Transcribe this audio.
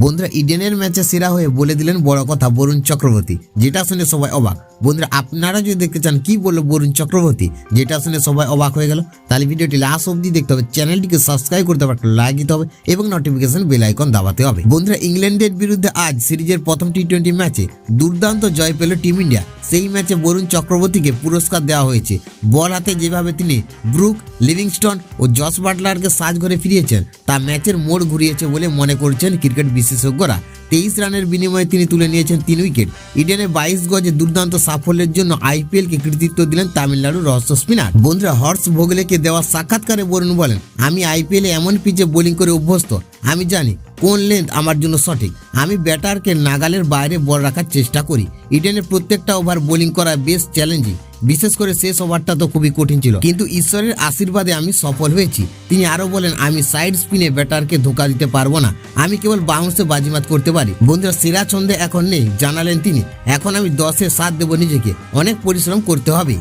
বন্ধুরা ইডেনের ম্যাচে সেরা হয়ে বলে দিলেন বড় কথা বরুণ চক্রবর্তী, যেটা শুনে সবাই অবাক। বন্ধুরা আপনারা যদি দেখতে চান কি বললো বরুণ চক্রবর্তী, যেটা শুনে সবাই অবাক হয়ে গেল, তাহলে ভিডিওটি লাস্ট অবধি দেখতে হবে, চ্যানেলটিকে সাবস্ক্রাইব করতে হবে, লাইক দিতে হবে এবং নোটিফিকেশন বেল আইকন দাবাতে হবে। বন্ধুরা ইংল্যান্ডের বিরুদ্ধে আজ সিরিজের প্রথম টি20 ম্যাচে দুর্দান্ত জয় পেল টিম ইন্ডিয়া। সেই ম্যাচে বরুণ চক্রবর্তীকে পুরস্কার দেওয়া হয়েছে। বল হাতে যেভাবে তিনি ব্রুক, লিভিংস্টন ও জস বাটলারকে সাজঘরে ফিরিয়েছেন তা ম্যাচের মোড় ঘুরিয়েছে বলে মনে করছেন ক্রিকেট বিশেষজ্ঞরা। 23 রানের বিনিময়ে তিনি তুলে নিয়েছেন 3 উইকেট। ইডেনে 22 গজে দুর্দান্ত সাফল্যের জন্য আইপিএলকে কৃতিত্ব দিলেন তামিলনাড়ুর রহস্য স্পিনার। বন্ধুরা হর্ষ ভোগলেকে দেওয়া সাক্ষাৎকারে বরুণ বলেন, আমি আইপিএলে এমন পিচে বোলিং করে অভ্যস্ত, আমি জানি কোন লেন্থ আমার জন্য সঠিক। আমি ব্যাটারকে নাগালের বাইরে বল রাখার চেষ্টা করি। ইডেনের প্রত্যেকটা ওভার বোলিং করা বেশ চ্যালেঞ্জিং, বিশেষ করে শেষ ওভারটা তো খুবই কঠিন ছিল, কিন্তু ঈশ্বরের আশীর্বাদে আমি সফল হয়েছি। তিনি আরো বলেন, আমি সাইড স্পিনে ব্যাটারকে ধোকা দিতে পারবো না, আমি কেবল বাউন্সে বাজিমাত করতে পারি। বন্ধুরা সেরা ছন্দে এখন নেই জানালেন তিনি, এখন আমি 10-এ 7 দেবো নিজেকে, অনেক পরিশ্রম করতে হবে।